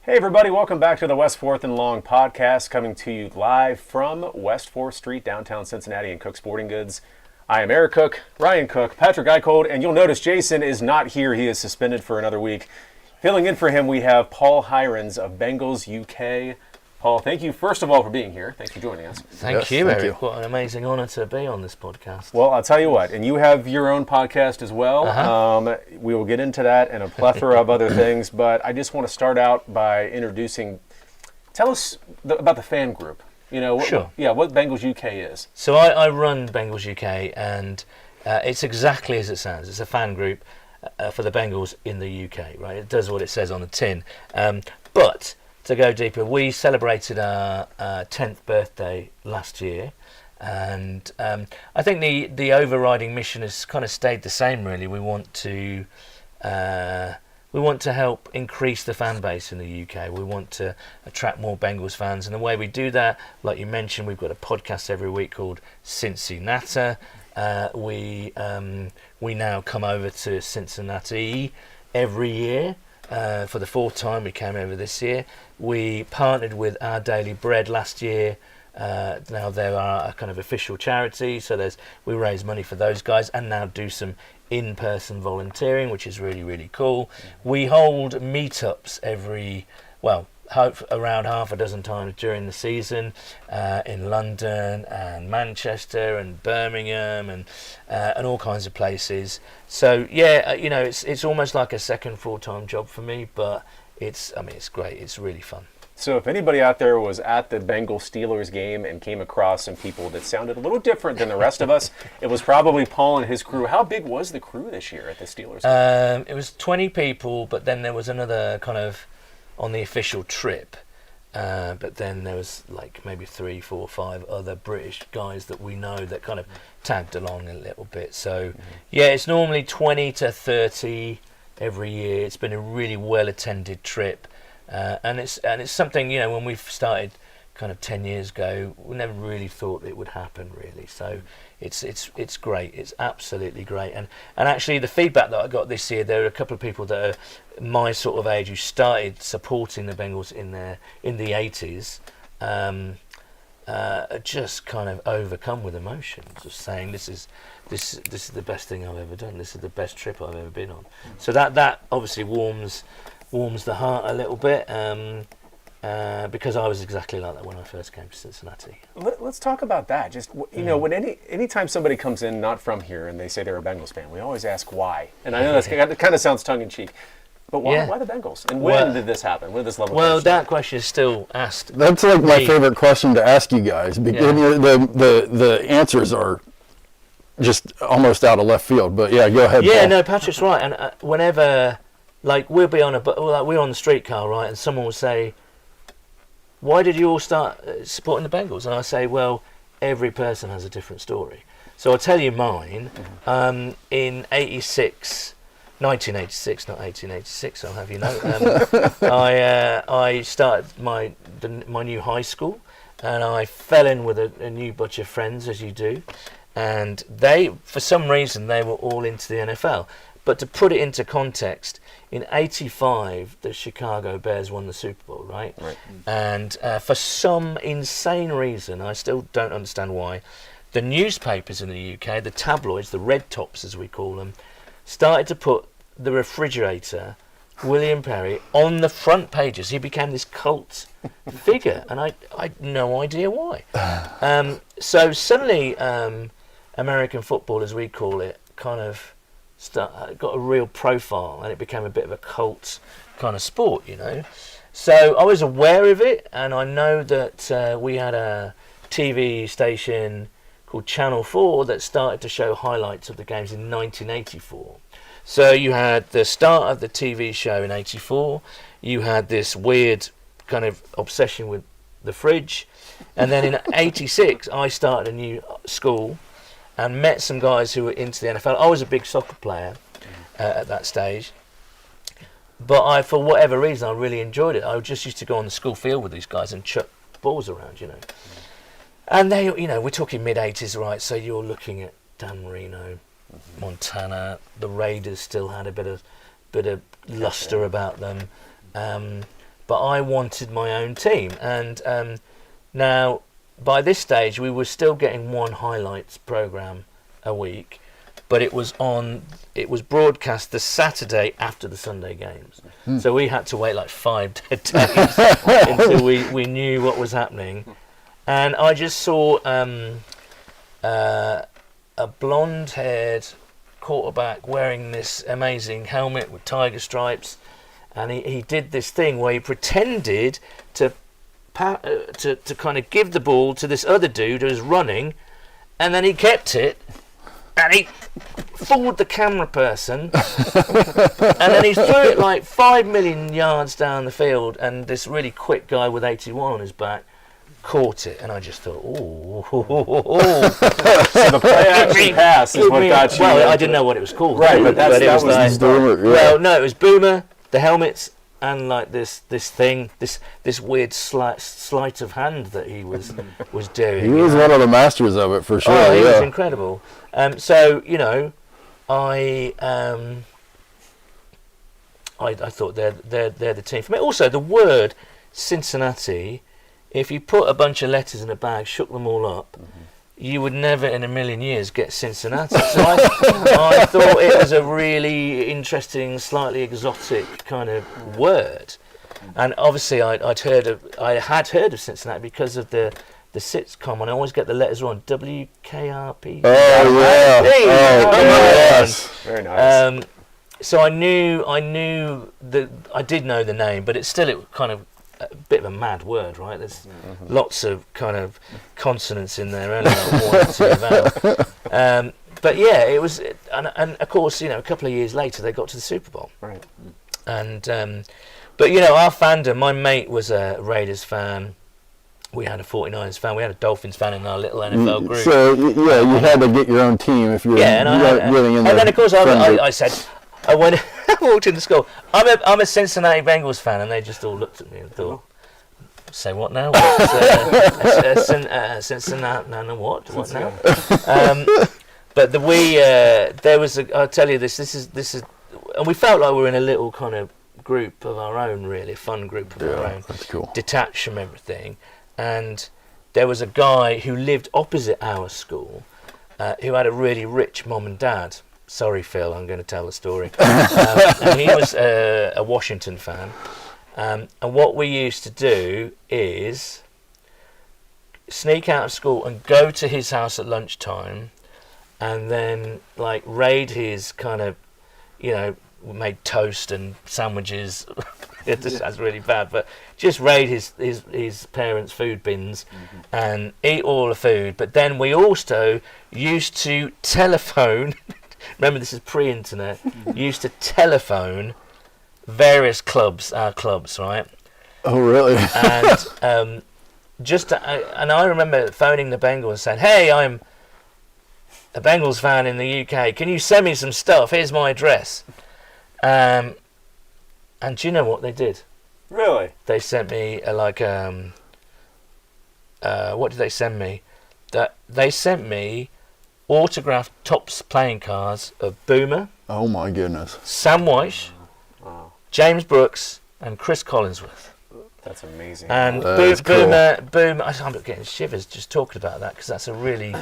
Hey everybody, welcome back to the West 4th and Long podcast, coming to you live from West 4th Street, downtown Cincinnati in Koch Sporting Goods. I am Eric Koch, Ryan Koch, Patrick Eichold, and you'll notice Jason is not here. He is suspended for another week. Filling in for him, we have Paul Hirons of Bengals UK. Paul, thank you first of all for being here. Thanks for joining us. Thank you, Eric. What an amazing honour to be on this podcast. Well, I'll tell you what, and you have your own podcast as well. We will get into that and a plethora of other things, but I just want to start out by tell us about the fan group. Sure. What Bengals UK is. So I run Bengals UK, and it's exactly as it sounds. It's a fan group for the Bengals in the UK, right? It does what it says on the tin. But to go deeper, we celebrated our 10th birthday last year, and I think the overriding mission has kind of stayed the same. Really, we want to help increase the fan base in the UK. We want to attract more Bengals fans, and the way we do that, like you mentioned, we've got a podcast every week called Cincinnati. We now come over to Cincinnati every year. For the fourth time we came over this year. We partnered with Our Daily Bread last year. Now they are a kind of official charity, so we raise money for those guys and now do some in-person volunteering, which is really, really cool. We hold meetups around half a dozen times during the season in London and Manchester and Birmingham and all kinds of places. So it's almost like a second full-time job for me, but it's great. It's really fun. So if anybody out there was at the Bengals-Steelers game and came across some people that sounded a little different than the rest of us, it was probably Paul and his crew. How big was the crew this year at the Steelers game? It was 20 people, but then there was another kind of on the official trip. But then there was like maybe 3, 4, 5 other British guys that we know that kind of tagged along a little bit. So it's normally 20 to 30 every year. It's been a really well attended trip, and it's something, when we started kind of 10 years ago, we never really thought it would happen really. So it's great. It's absolutely great. And actually the feedback that I got this year, there are a couple of people that are my sort of age who started supporting the Bengals in the 80s, just kind of overcome with emotion, just saying this is the best thing I've ever done. This is the best trip I've ever been on. So that obviously warms the heart a little bit. Because I was exactly like that when I first came to Cincinnati. Let's talk about that. Just when anytime somebody comes in not from here and they say they're a Bengals fan, we always ask why. And I know that kind of sounds tongue in cheek, but why the Bengals? And when did this happen? When did this level? Well, that question is still asked. That's like my favorite question to ask you guys, because the answers are just almost out of left field. But go ahead. Yeah, Paul. no, Patrick's right. And whenever, we'll be we're on the streetcar, right, and someone will say, why did you all start supporting the Bengals? And I say, well, every person has a different story. So I'll tell you mine. In 1986, not 1886, I'll have you know, I started my new high school, and I fell in with a new bunch of friends, as you do. And for some reason, they were all into the NFL. But to put it into context, in '85, the Chicago Bears won the Super Bowl, right? And for some insane reason, I still don't understand why, the newspapers in the UK, the tabloids, the red tops as we call them, started to put the refrigerator, William Perry, on the front pages. He became this cult figure, and I had no idea why. So suddenly, American football, as we call it, kind of got a real profile, and it became a bit of a cult kind of sport, So I was aware of it, and I know that we had a TV station called Channel 4 that started to show highlights of the games in 1984. So you had the start of the TV show in '84, you had this weird kind of obsession with the fridge, and then in '86 I started a new school and met some guys who were into the NFL. I was a big soccer player at that stage, but for whatever reason, I really enjoyed it. I just used to go on the school field with these guys and chuck balls around, And they, we're talking mid-'80s, right? So you're looking at Dan Marino, Montana. The Raiders still had a bit of luster about them. but I wanted my own team. And now, by this stage, we were still getting one highlights program a week, but it was broadcast the Saturday after the Sunday games. So we had to wait like 5 days until we knew what was happening. And I just saw a blonde-haired quarterback wearing this amazing helmet with tiger stripes, and he did this thing where he pretended to kind of give the ball to this other dude who was running, and then he kept it, and he fooled the camera person, and then he threw it like 5 million yards down the field, and this really quick guy with 81 on his back caught it, and I just thought, oh. So the play action pass is what got you. Well, I didn't know what it was called. Right, but that was like, Boomer. Yeah. well, no, it was Boomer, the helmets, and like this thing, this weird sleight of hand that he was doing. He was one of the masters of it for sure. Oh, he yeah. was incredible. So I thought they're the team for me. Also, the word Cincinnati, if you put a bunch of letters in a bag, shook them all up, you would never in a million years get Cincinnati. So I thought it was a really interesting, slightly exotic kind of word. And obviously I had heard of Cincinnati because of the sitcom, and I always get the letters wrong. WKRP. Oh yeah. Yes. Very nice. So I knew that I did know the name, but it's still kind of a bit of a mad word, right? There's lots of kind of consonants in there, only like 1 or 2 vowels. But yeah, it was, and of course, a couple of years later they got to the Super Bowl. Right. And but our fandom. My mate was a Raiders fan. We had a 49ers fan. We had a Dolphins fan in our little NFL group. So yeah, you had to get your own team if you're getting in there. And then of course I said, I walked into school. I'm a Cincinnati Bengals fan, and they just all looked at me and thought, "Say what now? Cincinnati? No, what? What now?" But there was I'll tell you this. This is, and we felt like we were in a little kind of group of our own, really, a fun group of our own, that's cool. Detached from everything. And there was a guy who lived opposite our school, who had a really rich mum and dad. Sorry, Phil, I'm going to tell the story. And he was a Washington fan. And what we used to do is sneak out of school and go to his house at lunchtime, and then like raid his kind of, made toast and sandwiches. It just sounds really bad, but just raid his parents' food bins and eat all the food. But then we also used to telephone. Remember, this is pre-internet. Used to telephone various clubs, our clubs, right? Oh, really? And and I remember phoning the Bengals and saying, "Hey, I'm a Bengals fan in the UK. Can you send me some stuff? Here's my address." And do you know what they did? Really? They sent me what did they send me? They sent me autographed Topps playing cards of Boomer, Oh my goodness. Sam Weish, Wow. James Brooks, and Chris Collinsworth. That's amazing. And That's Boomer, I'm getting shivers just talking about that, because that's a really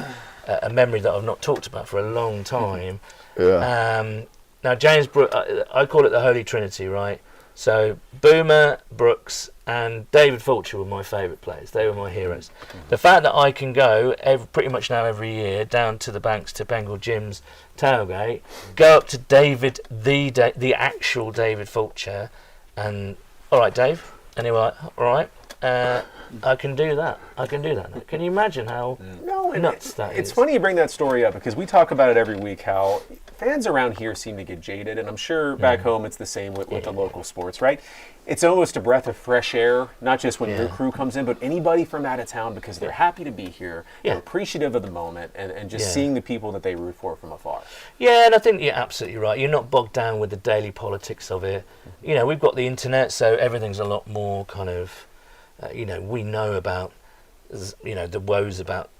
a memory that I've not talked about for a long time. Yeah. Now, James Brooks, I call it the Holy Trinity, right? So Boomer, Brooks, and David Fulcher were my favourite players. They were my heroes. The fact that I can go pretty much now every year down to the banks to Bengal Jim's tailgate, go up to David, the actual David Fulcher, and all right, Dave, and he was like, all right, I can do that. I can do that now. Can you imagine how nuts that is? It's funny you bring that story up, because we talk about it every week, how fans around here seem to get jaded, and I'm sure back home it's the same with the local sports, right? It's almost a breath of fresh air, not just when your crew comes in, but anybody from out of town, because they're happy to be here, they're appreciative of the moment, and just seeing the people that they root for from afar. Yeah, and I think you're absolutely right. You're not bogged down with the daily politics of it. We've got the internet, so everything's a lot more kind of, we know about, the woes about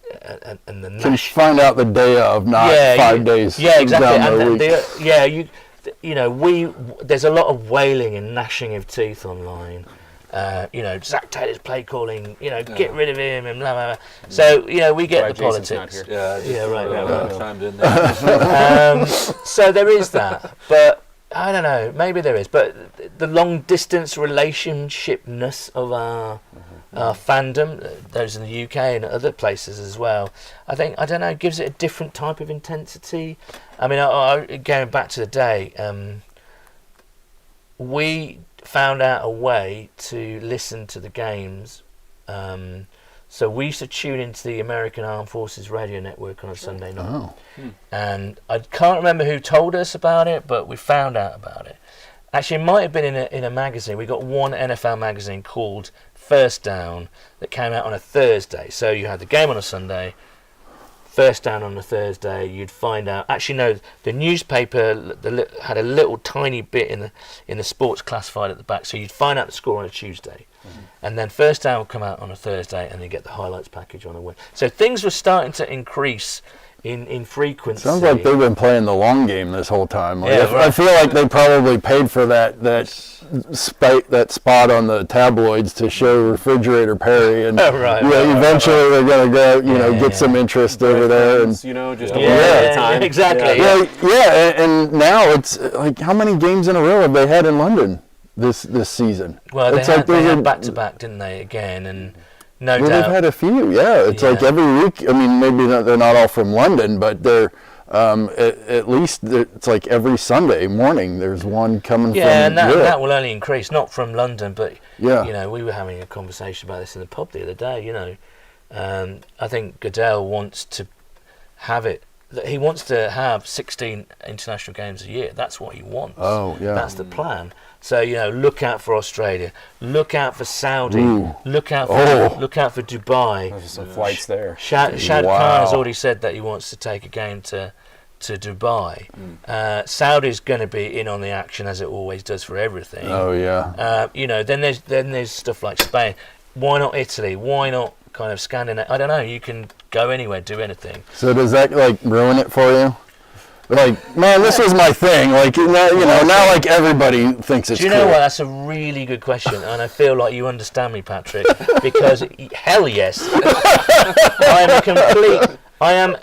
and the Can find out the day of, not 5 days. Yeah, exactly. Down the week. There's a lot of wailing and gnashing of teeth online, Zach Taylor's play calling, get rid of him and blah, blah, blah. So, we get the Jason's politics. not here. Yeah, right. Chimed in there. So there is that, but I don't know, maybe there is, but the long distance relationshipness of our fandom, those in the UK and other places as well, I don't know, gives it a different type of intensity. I mean, going back to the day, we found out a way to listen to the games. So we used to tune into the American Armed Forces radio network on a Sunday night. Oh. And I can't remember who told us about it, but we found out about it. Actually, it might have been in a magazine. We got one NFL magazine called First Down that came out on a Thursday. So you had the game on a Sunday, First Down on a Thursday. You'd find out. Actually, no, the newspaper had a little tiny bit in the sports classified at the back. So you'd find out the score on a Tuesday. And then First Down would come out on a Thursday, and you get the highlights package on a Wednesday. So things were starting to increase in frequency. Sounds like they've been playing the long game this whole time. Like, Yeah, right. I feel like they probably paid for that spot on the tabloids to show Refrigerator Perry, and eventually they're going to go, get some interest over there, and just a little at a time. Exactly. and now it's like, how many games in a row have they had in London this season? Well, they It's had like back to back, didn't they? Again, and no Well, doubt. they've had a few, It's like every week. I mean, maybe they're not all from London, but they're at least it's like every Sunday morning there's one coming from and Europe. that will only increase, not from London, but we were having a conversation about this in the pub the other day. I think Goodell wants to have it. He wants to have 16 international games a year. That's what he wants. Oh, yeah. That's the plan. So look out for Australia, look out for Saudi, look out for Dubai. There's some flights there. Shad Khan has already said that he wants to take a game to Dubai. Saudi's going to be in on the action, as it always does for everything. Oh yeah. Then there's stuff like Spain. Why not Italy? Why not kind of Scandinavia? I don't know. You can go anywhere, do anything. So does that ruin it for you? Like, man, this was my thing. Like, now like everybody thinks it's Do you cool. know what? That's a really good question, and I feel like you understand me, Patrick, because hell yes, I am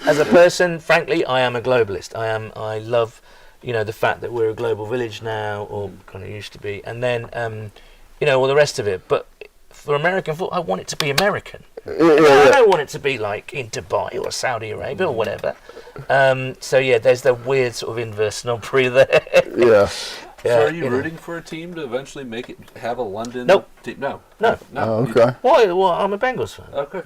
as a person. Frankly, I am a globalist. I love, the fact that we're a global village now, or kind of used to be, and then, all the rest of it. But for American football, I want it to be American. I don't want it to be like in Dubai or Saudi Arabia or whatever. There's the weird sort of inverse snobbery there. Yeah. So are you rooting for a team to eventually have a London team? No. Oh, okay. Why? Well, I'm a Bengals fan. Okay.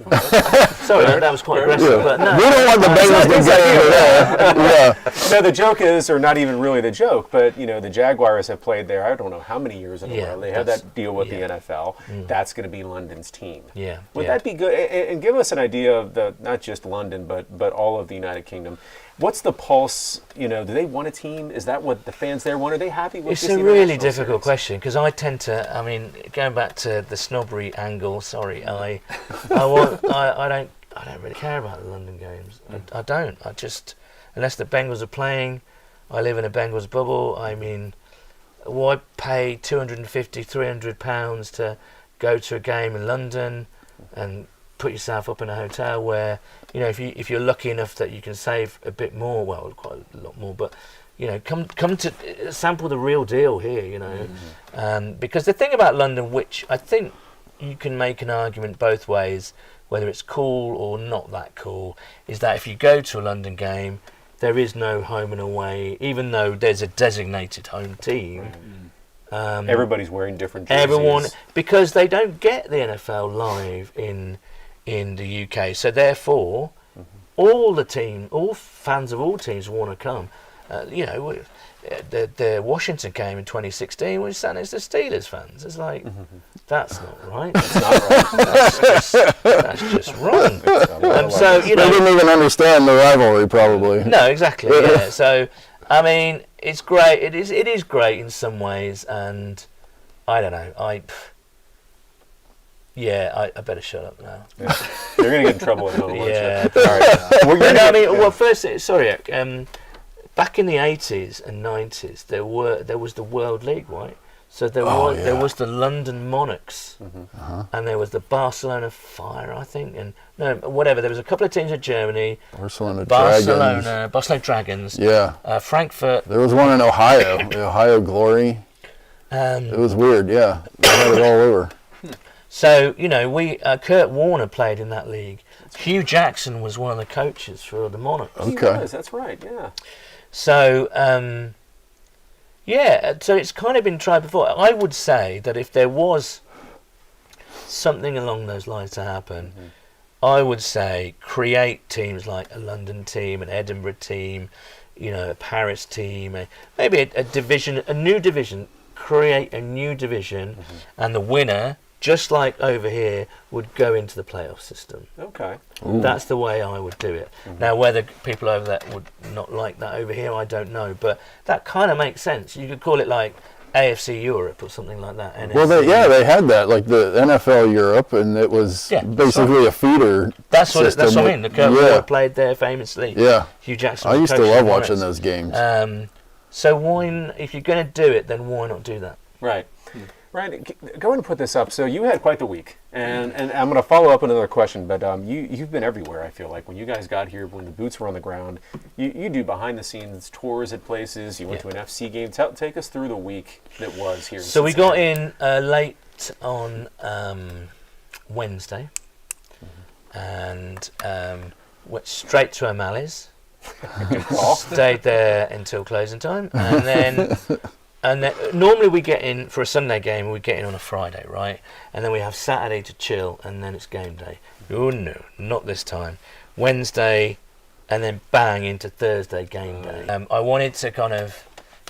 Sorry, that was quite aggressive, but no. We don't want the Bengals to get over there. Yeah. No, the joke is, or not even really the joke, but the Jaguars have played there. I don't know how many years in a row. They have that deal with the NFL. That's going to be London's team. Yeah. Would that be good? And give us an idea of not just London, but all of the United Kingdom. What's the pulse? Do they want a team? Is that what the fans there want? Are they happy with It's just a the really international difficult series? question, because I tend to. Going back to the snobbery angle. Sorry, I don't really care about the London games. I don't. I just, unless the Bengals are playing, I live in a Bengals bubble. I mean, why pay £250, £300 to go to a game in London and put yourself up in a hotel where, if you're lucky enough that you can save a bit more, well, quite a lot more, but come to sample the real deal here, because the thing about London, which I think you can make an argument both ways, whether it's cool or not that cool, is that if you go to a London game, there is no home and away, even though there's a designated home team. Everybody's wearing different jerseys. Because they don't get the NFL live in the UK, so therefore all fans of all teams want to come. The Washington game in 2016 was sat next to Steelers fans. It's like, that's not right. That's not right. That's just wrong. They didn't even understand the rivalry, probably. No, exactly. Yeah. So, I mean, it's great. It is great in some ways, and I don't know. I better shut up now. Yeah. You're going to get in trouble at home. Yeah. All right. First, back in the 80s and 90s, there was the World League, right? So there was the London Monarchs, and there was the Barcelona Fire, I think, and no, whatever. There was a couple of teams in Germany. Barcelona Dragons. Yeah. Frankfurt. There was one in Ohio, the Ohio Glory. It was weird, yeah. They had it all over. So, Kurt Warner played in that league. Hugh Jackson was one of the coaches for the Monarchs. He was, that's right, yeah. So, so it's kind of been tried before. I would say that if there was something along those lines to happen, I would say create teams like a London team, an Edinburgh team, a Paris team, maybe a division, a new division, create a new division, and the winner, just like over here, would go into the playoff system. Okay. Ooh. That's the way I would do it. Now, whether people over there would not like that over here, I don't know. But that kind of makes sense. You could call it like AFC Europe or something like that. NFC. Well, they had that, like the NFL Europe, and it was basically a feeder That's what system. I mean. The Kurt Warner played there famously. Yeah. Hugh Jackson. I used to love watching those games. So if you're going to do it, then why not do that? Right. Ryan, go ahead and put this up. So you had quite the week, and I'm going to follow up another question, but you've been everywhere, I feel like. When you guys got here, when the boots were on the ground, you do behind-the-scenes tours at places. You went to an FC game. Take us through the week that was here in So we got in late on Wednesday, and went straight to O'Malley's. Stayed there until closing time, and then... And then, normally we get in for a Sunday game, we get in on a Friday, right? And then we have Saturday to chill, and then it's game day. Oh no, not this time. Wednesday, and then bang into Thursday game day. I wanted to kind of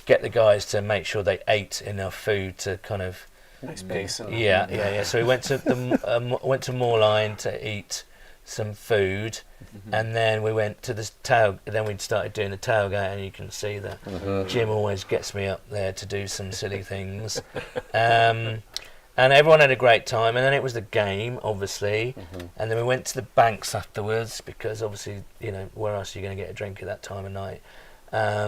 get the guys to make sure they ate enough food to kind of nice pace. Yeah. So we went to the went to Moorline to eat some food, and then we went to the then we started doing the tailgate, and you can see that Jim always gets me up there to do some silly things, and everyone had a great time. And then it was the game, obviously, and then we went to the Banks afterwards, because obviously, where else are you going to get a drink at that time of night?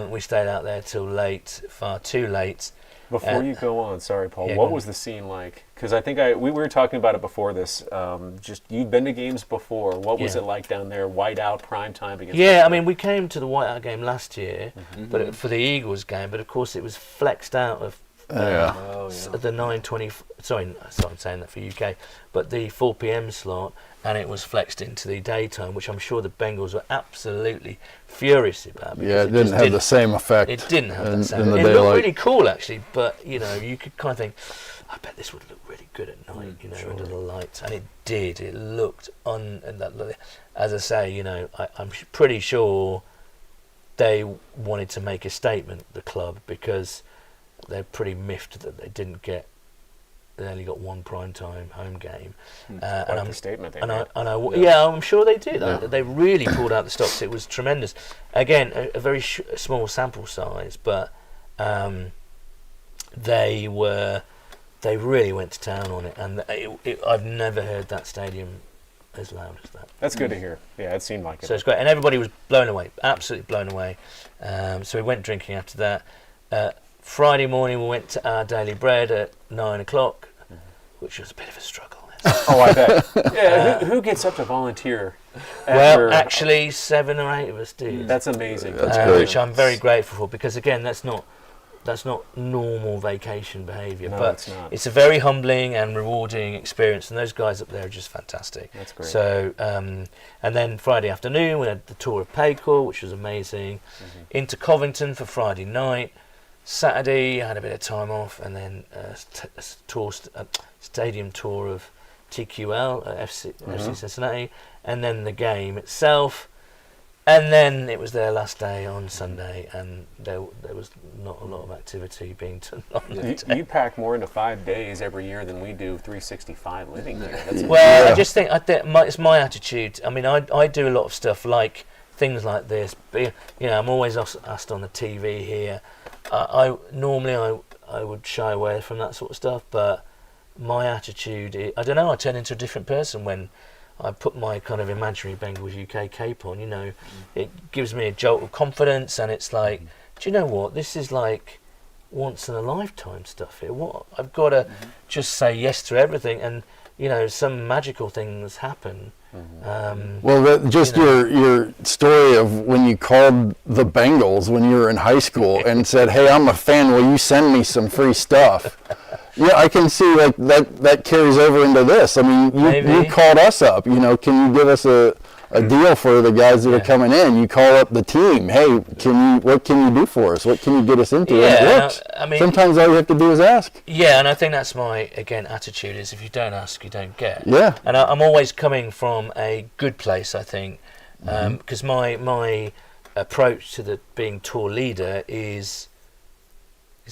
We stayed out there till late, far too late. Before you go on, sorry, Paul, what was the scene like? Because I think we were talking about it before this. Just you've been to games before. What was it like down there? Whiteout, prime time against? Yeah, I mean, we came to the Whiteout game last year, but for the Eagles game. But of course, it was flexed out of the 9:20. Sorry, I'm saying that for UK, but the 4 p.m. slot, and it was flexed into the daytime, which I'm sure the Bengals were absolutely furious about. Yeah, it didn't have the same effect. It didn't have the same. In the it daylight. looked really cool, actually, but you could kind of think, I bet this would look really good at night, under the lights, and it did. It looked as I say, I'm pretty sure they wanted to make a statement, the club, because they're pretty miffed that they only got one primetime home game. Quite a statement. I'm sure they did. Yeah. They really pulled out the stops. It was tremendous. Again, a very small sample size, but they really went to town on it, and I've never heard that stadium as loud as that. That's good to hear. Yeah, it seemed like it. So it's great, and everybody was blown away, absolutely blown away. So we went drinking after that. Friday morning we went to our daily bread at 9:00, which was a bit of a struggle. Oh, I bet. Yeah, who gets up to volunteer? Well, actually, 7 or 8 of us did. That's amazing. That's great. Which I'm very grateful for, because again, that's not normal vacation behaviour. No, but it's not. It's a very humbling and rewarding experience, and those guys up there are just fantastic. That's great. So, and then Friday afternoon we had the tour of Paycor, which was amazing. Into Covington for Friday night. Saturday I had a bit of time off, and then a stadium tour of TQL at FC Cincinnati, and then the game itself, and then it was their last day on Sunday, and there was not a lot of activity being done on that day. You pack more into 5 days every year than we do 365 living here. I just think it's my attitude. I mean, I do a lot of stuff like things like this. I'm always asked on the TV here. Normally I would shy away from that sort of stuff, but my attitude, I don't know, I turn into a different person when I put my kind of imaginary Bengals UK cape on. It gives me a jolt of confidence, and it's like, do you know what? This is like once in a lifetime stuff here. What I've got to just say yes to everything, and some magical things happen. Your story of when you called the Bengals when you were in high school and said, "Hey, I'm a fan. Will you send me some free stuff?" Yeah, I can see like that carries over into this. I mean, you called us up. Can you give us a deal for the guys that are coming in? You call up the team. Hey, what can you do for us? What can you get us into? Yeah, and it works. I mean, sometimes all you have to do is ask. Yeah, and I think that's my attitude is if you don't ask, you don't get. Yeah. And I'm always coming from a good place, I think, because my approach to being tour leader is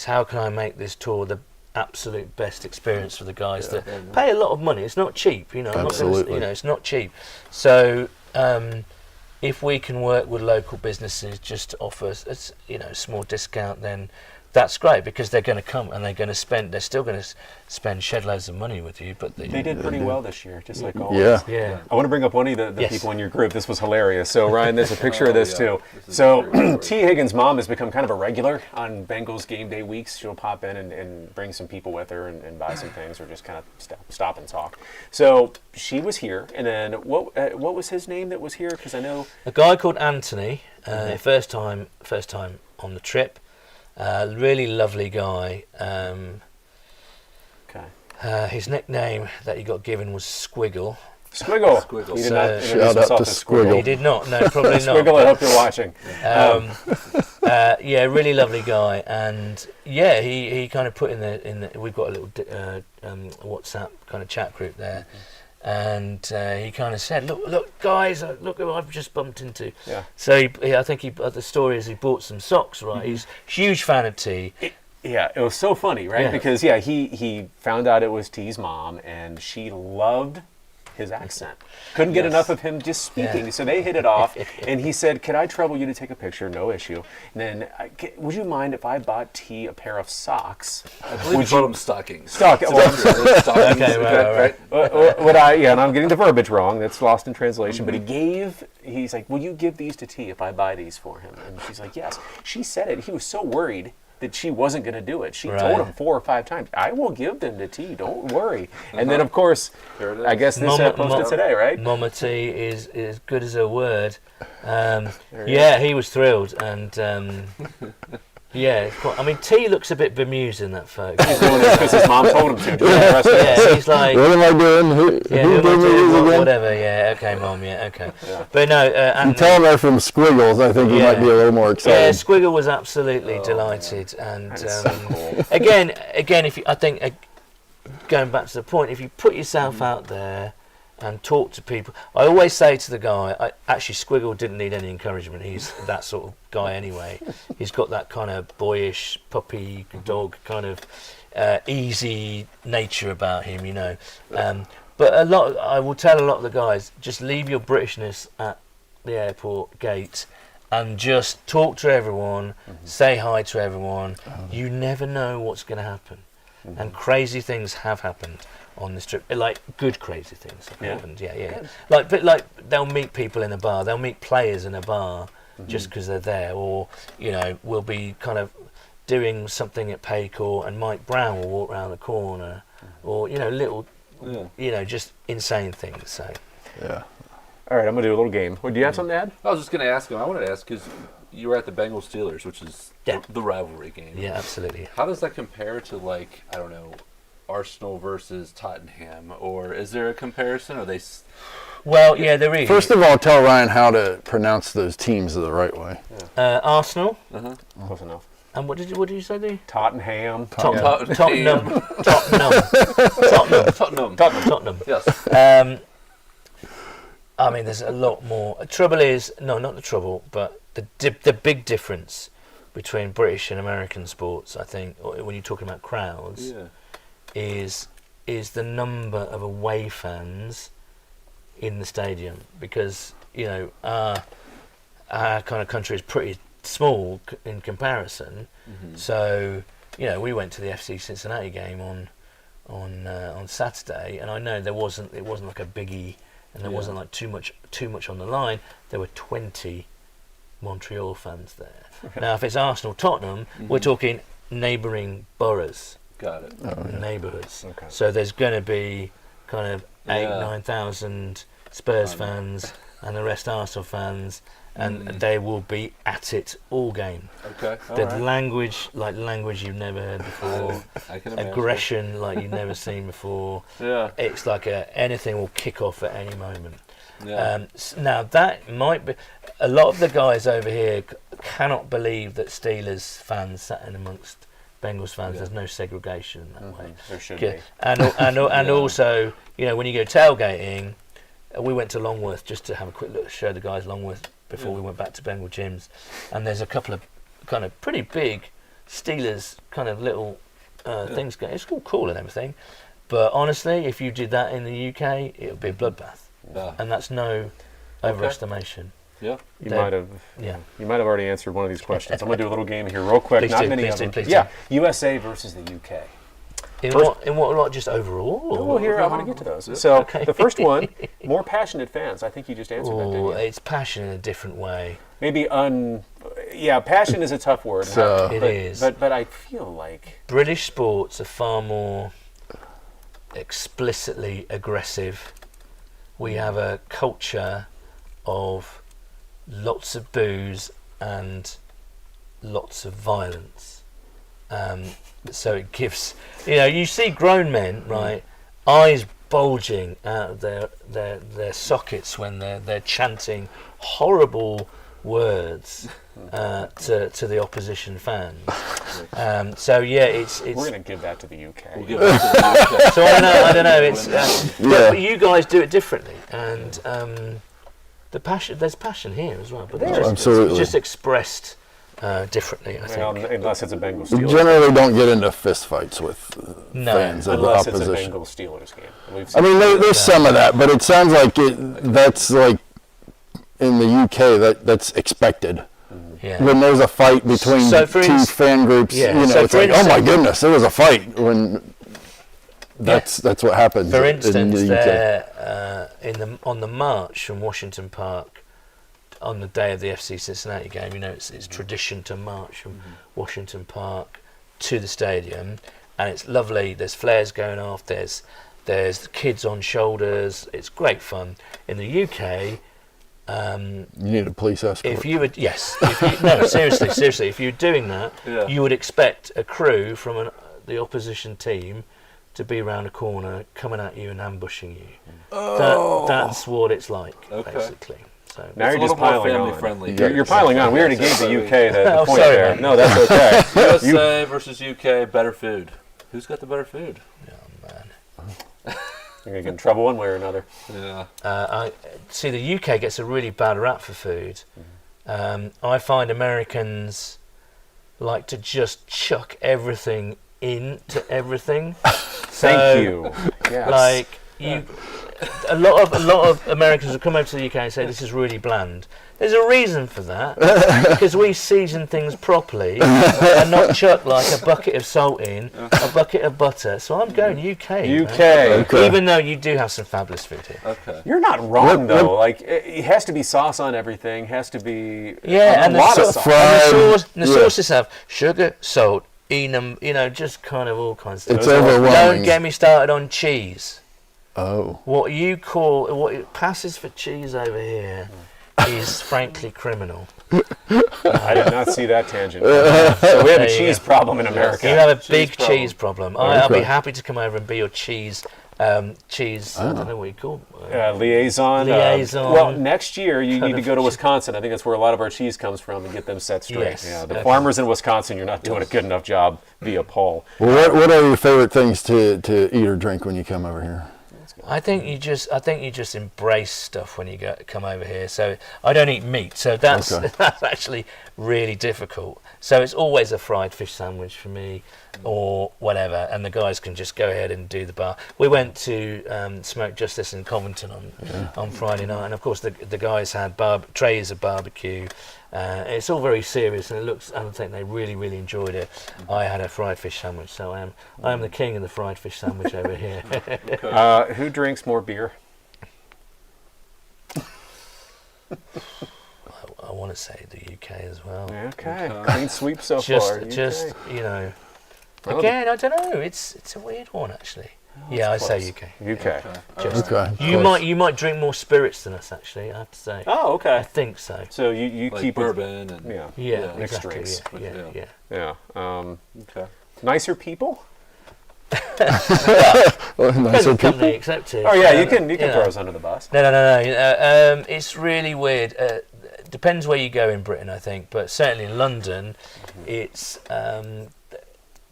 how can I make this tour the absolute best experience for the guys that pay a lot of money. It's not cheap, Absolutely. It's not cheap. So if we can work with local businesses just to offer a small discount, then that's great, because they're going to come and they're still going to spend shed loads of money with you. But they did pretty well this year, just like always. Yeah. I want to bring up one of the people in your group. This was hilarious. So Ryan, there's a picture of this too. So T. Higgins' mom has become kind of a regular on Bengals game day weeks. She'll pop in and bring some people with her and buy some things, or just kind of stop and talk. So she was here, and then what was his name that was here? Because I know a guy called Anthony. First time on the trip. Really lovely guy. His nickname that he got given was Squiggle. Squiggle. He did not shout out to Squiggle. He did not. No, probably not. Squiggle, I hope you're watching. Really lovely guy, and he kind of put in the. We've got a little WhatsApp kind of chat group there. And he kind of said, "Look, guys, look who I've just bumped into." Yeah. So I think the story is he bought some socks. Right. He's a huge fan of T. It was so funny, right? Yeah. Because he found out it was T's mom, and she loved his accent. Couldn't get enough of him just speaking. Yeah. So they hit it off, and he said, "Could I trouble you to take a picture? No issue." And then, would you mind if I bought T a pair of socks? I believe you bought him stockings. Stockings. Okay, right. And I'm getting the verbiage wrong. That's lost in translation. But he's like, "Will you give these to T if I buy these for him?" And she's like, "Yes." She said it. He was so worried that she wasn't going to do it. She told him 4 or 5 times, "I will give them to T, don't worry." And then, of course, I guess this posted today, right? Mama T is as good as her word. He was thrilled. And, I mean, T looks a bit bemused in that photo. He's doing this because his mom told him to. He's like, "What am I doing? Who gave me these again?" Whatever, okay, Mom, okay. Yeah. But no, and tell him they're from Squiggles. I think he might be a little more excited. Yeah, Squiggle was absolutely delighted. And so cool. again, I think going back to the point, if you put yourself out there and talk to people, I always say to the guy, actually Squiggle didn't need any encouragement. He's that sort of guy anyway. He's got that kind of boyish puppy dog kind of easy nature about him, But I will tell a lot of the guys, just leave your Britishness at the airport gate and just talk to everyone, say hi to everyone. You never know what's going to happen. And crazy things have happened on this trip, like good crazy things have happened. Like they'll meet people in a bar, they'll meet players in a bar just because they're there, or we'll be kind of doing something at Paycor and Mike Brown will walk around the corner, or little, just insane things. So all right, I'm gonna do a little game. Do you have something to add? I was just gonna ask him. I wanted to ask because you were at the Bengals Steelers, which is the rivalry game. Yeah, absolutely. How does that compare to, like, I don't know, Arsenal versus Tottenham, or is there a comparison? Are they? Well, yeah, there is. First of all, tell Ryan how to pronounce those teams the right way. Arsenal. Close enough. And what did you say there? Tottenham. Tottenham. Yes. I mean, there's a lot more. The trouble is, not the trouble, but the big difference between British and American sports, I think, when you're talking about crowds, is the number of away fans in the stadium, because our kind of country is pretty small in comparison. So we went to the FC Cincinnati game on Saturday, and I know it wasn't like a biggie, and there wasn't like too much on the line. There were 20 Montreal fans there. Now, if it's Arsenal Tottenham, we're talking neighbouring boroughs, Got it. neighbourhoods. Okay. So there's going to be kind of 8,000 Yeah. 9,000 Spurs fans and the rest Arsenal fans, and they will be at it all game. Okay. The All right. language you've never heard before, I can imagine. aggression like you've never seen before. Yeah. It's like anything will kick off at any moment. Yeah. Now that might be a lot of the guys over here cannot believe that Steelers fans sat in amongst Bengals fans. Yeah. There's no segregation in that way. There should Yeah. be. And Yeah. also, you know, when you go tailgating, we went to Longworth just to have a quick look, show the guys Longworth before we went back to Bengal gyms, and there's a couple of kind of pretty big Steelers kind of little things going. It's all cool and everything, but honestly, if you did that in the UK, it would be a bloodbath, Yeah. and that's no overestimation. Yeah. You They- might have. Yeah. You might have already answered one of these questions. I'm going to do a little game here, real quick. Please Not do, many please of do, them. please do. Yeah. USA versus the UK. In First- what just overall? Or? Well, here I'm going to get to those. So Okay. the first one, more passionate fans. I think you just answered that, didn't Oh, you? it's passion in a different way. Maybe yeah, passion is a tough word. So- It is. But I feel like British sports are far more explicitly aggressive. We have a culture of lots of booze and lots of violence. So it gives, you know, you see grown men, right, eyes bulging out of their sockets when they're chanting horrible words to the opposition fans. So yeah, it's we're going to give that to the UK. We'll give it to the UK. so I don't know. It's Yeah. but you guys do it differently, and the passion. There's passion here as well, but There it's is. just, Absolutely. it's just expressed differently. I Well, think. unless it's a Bengals We Steelers. generally don't get into fistfights with No. fans of the Unless it's a opposition. Bengals Steelers game. We've I seen mean, there's some of that, but it sounds like that's like in the UK that's expected. Yeah. When there's a fight between So for two fan groups, yeah, you know, so it's for like, oh my instance- goodness, there was a fight. When that's what happens. For in instance, the UK. there on the march from Washington Park on the day of the FC Cincinnati game, you know, it's tradition to march from Washington Park to the stadium, and it's lovely. There's flares going off. There's kids on shoulders. It's great fun. In the UK, You need a police escort. if you would, yes, no, seriously, if you're doing that, Yeah. you would expect a crew from the opposition team to be around a corner, coming at you and ambushing you. That's what it's like, Okay. basically. So Now It's you're a just little more piling family on. friendly. You're piling on. We already gave the UK the Oh, point sorry, there. man. No, that's okay. USA versus UK, better food. Who's got the better food? oh, man. You're going to get in trouble one way or another. Yeah. I see the UK gets a really bad rap for food. I find Americans like to just chuck everything into everything. Thank you. Yes. Like a lot of Americans will come over to the UK and say this is really bland. There's a reason for that, because we season things properly and not chuck like a bucket of salt in, a bucket of butter. So I'm going UK. UK. man. Okay. Even though you do have some fabulous food here. Okay. You're not wrong, What- though. Like, it has to be sauce on everything. Has to be Yeah, a and lot the, of sauce. and the Yeah. sauces have sugar, salt, enum, you know, just kind of all kinds of It's stuff. overwhelming. Don't get me started on cheese. Oh. What it passes for cheese over here is frankly criminal. I did not see that tangent. So we have a There you cheese go. problem in America. You have a Cheese big problem. cheese problem. I'll be Okay. happy to come over and be your cheese. Cheese. I don't know what you call. Liaison. Liaison. Well, next year you need to go to of- Wisconsin. I think that's where a lot of our cheese comes from, and get them set straight. Yes. Yeah, the Okay. farmers in Wisconsin, you're not doing a good enough job via Paul. Well, what are your favorite things to eat or drink when you come over here? I think you just embrace stuff when you come over here. So I don't eat meat, so that's Okay. that's actually really difficult. So it's always a fried fish sandwich for me, or whatever, and the guys can just go ahead and do the bar. We went to Smoke Justice in Covington on Friday night, and of course the guys had trays of barbecue. It's all very serious, and I think they really enjoyed it. I had a fried fish sandwich, so I am the king of the fried fish sandwich over here. Who drinks more beer? I want to say the UK as well. Okay. Clean sweep so far. Just you know. Well, Again, I don't know. It's a weird one actually. Yeah, I say UK. UK. Just, Okay. you might drink more spirits than us actually. I have to say. Oh, I okay. think so. So you Like keep bourbon and Yeah. Yeah, mixed exactly. drinks. Yeah. Yeah. okay. Nicer people. Well, Depends nicer on the company people. accepted. Oh yeah, you can know. throw us under the bus. No. It's really weird. Depends where you go in Britain, I think, but certainly in London, it's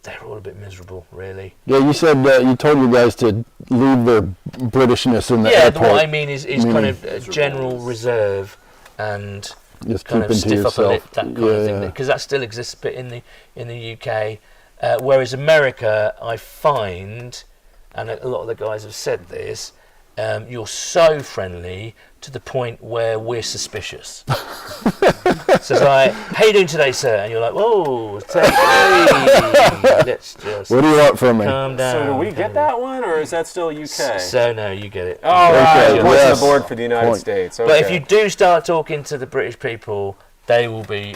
they're all a bit miserable, really. Yeah, you said you told you guys to leave their Britishness in the Yeah, airport. what I mean is kind of Miserable. general reserve and Just kind keep of into stiff yourself. upper lip, that kind of thing, because that still exists a bit in the UK. Whereas America, I find, and a lot of the guys have said this, you're so friendly to the point where we're suspicious. So it's like, how you doing today, sir? And you're like, whoa, let's just What do you want from me? calm down. So do we get that one, or is that still UK? So no, you get it. All right, Okay, points on yes. the board for the United Point. States. Okay. But if you do start talking to the British people, they will be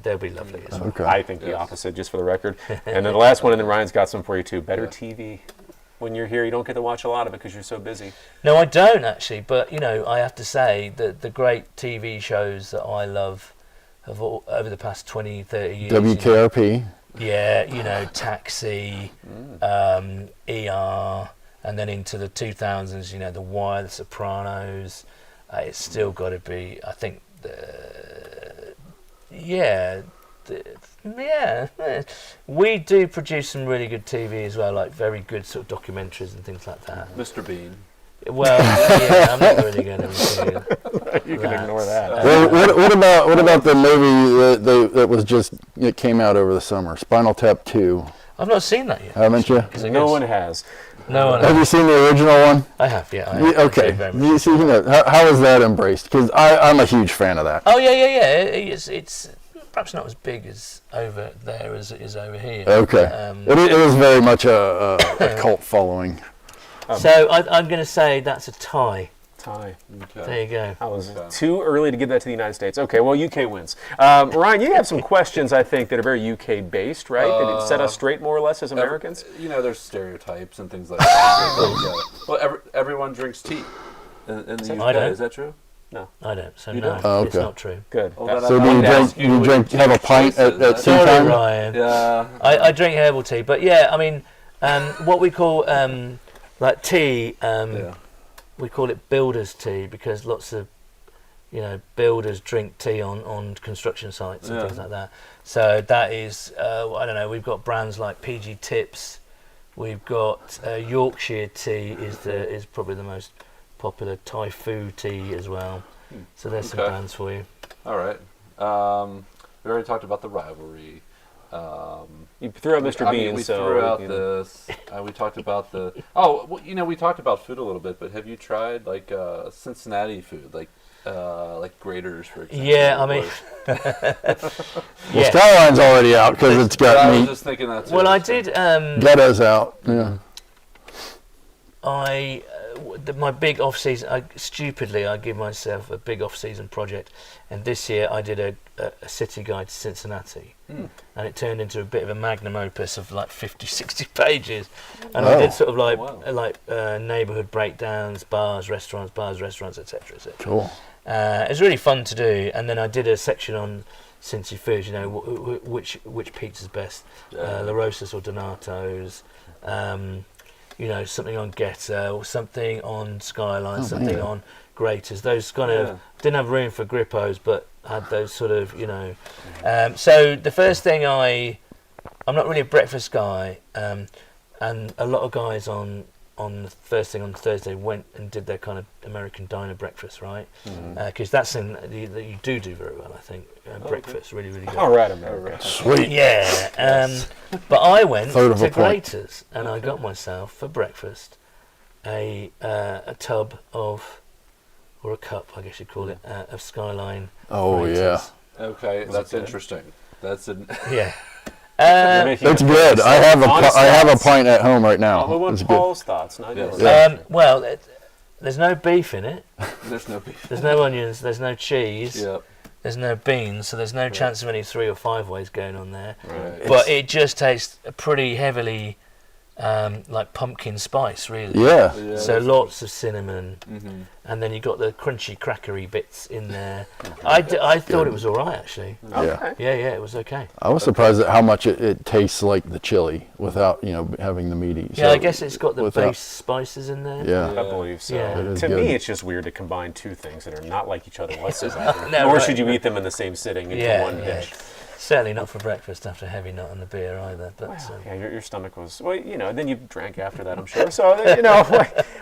they'll be lovely as well. Okay. I think the Yes. opposite, just for the record. And then the last one, and then Ryan's got some for you too. Better TV. When you're here, you don't get to watch a lot of it because you're so busy. No, I don't actually, but I have to say that the great TV shows that I love have over the past 20, 30 years. WKRP. Taxi, ER, and then into the 2000s, The Wire, The Sopranos. It's still got to be, I think, we do produce some really good TV as well, like very good sort of documentaries and things like that. Mr. Bean. Well, I'm not really going to You can ignore that. Well, what about the movie that was it came out over the summer, Spinal Tap 2? I've not seen that yet. Haven't you? No one has. No one. Have you seen the original one? I have, yeah. I Yeah, have. okay. Very much. You see, how is that embraced? Because I'm a huge fan of that. Oh yeah. It's perhaps not as big as over there as it is over here. Okay. But, It was very much a cult following. so I'm going to say that's a tie. Tie. Okay. There you go. I was too early to give that to the United States. Okay, well, UK wins. Ryan, you have some questions, I think, that are very UK-based, right? That set us straight, more or less, as Americans? There's stereotypes and things like that. Well, everyone drinks tea in the UK. I don't. Is that true? I don't. So You no, don't? Oh, it's okay. not true. Good. Well, That's- So do I you wanted to ask drink have a pint at tea Sorry, time? Ryan. Yeah. I drink herbal tea, but yeah, I mean, what we call like tea. Yeah. We call it builders tea because lots of builders drink tea on construction sites and Yeah. things like that. So that is I don't know. We've got brands like PG Tips. We've got Yorkshire tea is probably the most popular. Thai food tea as well. So there's some Okay. brands for you. All right. We already talked about the rivalry. You threw out Mr. Bean, we so... threw out this. We talked about the... Oh, well, we talked about food a little bit, but have you tried, like, Cincinnati food? Like graters, for example? Yeah, I mean... Well, Skyline's already out because it's I got was meat. just thinking that, too. Well, I did... Ghetto's out. Yeah. My big off-season, I give myself a big off-season project, and this year I did a city guide to Cincinnati, and it turned into a bit of a magnum opus of like 50, 60 pages, and I did sort of like neighbourhood breakdowns, bars, restaurants, etc., etc. Cool. It was really fun to do, and then I did a section on Cincy foods, which pizza's best, La Rosa's or Donato's, something on Ghetto, or something on Skyline, something on Graters. Those kind of didn't have room for Grippos, but had those sort of, So the first thing I'm not really a breakfast guy, and a lot of guys on the first thing on Thursday went and did their kind of American diner breakfast, right? Because that's something that you do very well, I think. Breakfast, really, really good. All right, America. Sweet. Yeah, but I went Third of to a point. Graters and I got myself for breakfast a tub of, or a cup, I guess you'd call it, of Skyline. Oh, Graters. Okay, that's good? interesting. That's an... Yeah. It's good. I have a pint at home right now. We want It's good. Paul's thoughts, not Yes. yours. Well, there's no beef in it. There's no beef. There's no onions. There's no cheese. Yep. there's no beans, so there's no chance of any 3 or 5 ways going on there. Right. But it just tastes pretty heavily like pumpkin spice, really. Yeah. So lots of cinnamon, and then you got the crunchy, crackery bits in there. I thought it was all right, actually. Okay. Yeah, it was okay. I was surprised at how much it tastes like the chili without, having the meaty. Yeah, I guess it's got the without- base spices in there. Yeah. I believe so. Yeah. It is To good. me, it's just weird to combine two things that are not like each other whatsoever. No, Nor right. should you eat them in the same sitting into one dish. Certainly not for breakfast after a heavy nut and the beer either. But Yeah, your stomach was, well, then you drank after that, I'm sure. So,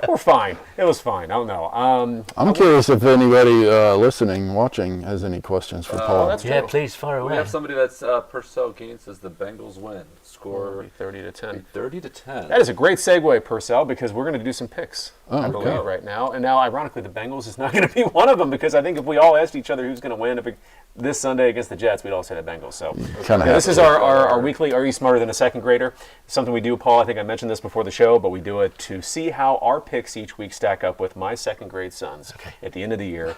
we're fine. It was fine. I don't know. I'm curious if anybody listening, watching, has any questions for Paul. that's yeah, true. please fire away. We have somebody that's Purcell Gaines says the Bengals win. Score 30 to 10. 30 to 10. That is a great segue, Purcell, because we're going to do some picks, I okay. believe, right now. And now, ironically, the Bengals is not going to be one of them, because I think if we all asked each other who's going to win this Sunday against the Jets, we'd all say the Bengals. So Kinda this is our weekly Are You Smarter Than a Second Grader? Something we do, Paul. I think I mentioned this before the show, but we do it to see how our picks each week stack up with my second grade sons at the end of the year.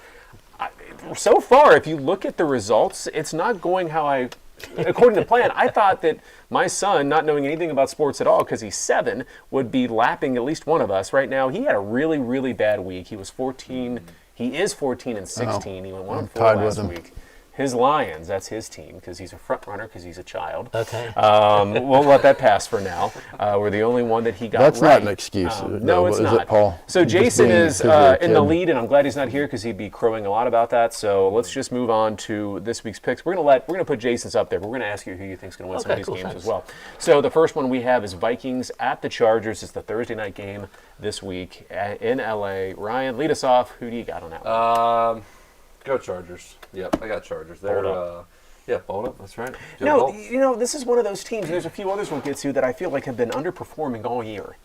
So far, if you look at the results, it's not going how according to plan. I thought that my son, not knowing anything about sports at all because he's 7, would be lapping at least one of us. Right now, he had a really, really bad week. He was 14. He is 14 and 16. He went 1 and 4 tied with last him. week. His Lions, that's his team because he's a front runner because he's a child. Okay. We'll let that pass for now. We're the only one that he got That's right. not an excuse. No, it's is not. it, Paul? So Just Jason being- is 'cause you're a in the kid. lead, and I'm glad he's not here because he'd be crowing a lot about that. So let's just move on to this week's picks. We're gonna put Jason's up there. But we're gonna ask you who you think's gonna win some of these games thanks. as well. So the first one we have is Vikings at the Chargers. It's the Thursday night game this week in LA. Ryan, lead us off. Who do you got on that one? Go Chargers. Yep, I got Chargers. They're Bold bold up. That's right. Good No, Bolts. this is one of those teams. There's a few others we'll get to that I feel like have been underperforming all year,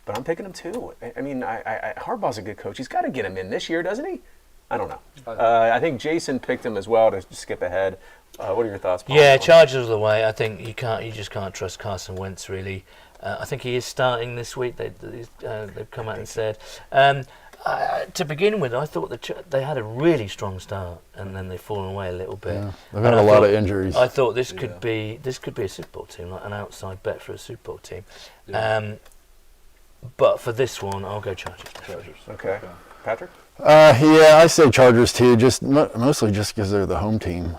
but I'm picking them too. I mean, Harbaugh's a good coach. He's got to get him in this year, doesn't he? I don't know. I think Jason picked him as well to skip ahead. What are your thoughts, Paul? Yeah, Chargers the way. I think you just can't trust Carson Wentz really. I think he is starting this week. They've come out and said. To begin with, I thought they had a really strong start, and then they've fallen away a little bit. Yeah, they've had a lot of injuries. I thought this could be a Super Bowl team, like an outside bet for a Super Bowl team. Yeah. But for this one, I'll go Chargers. Chargers. Okay. Patrick? Yeah, I say Chargers too, mostly just because they're the home team.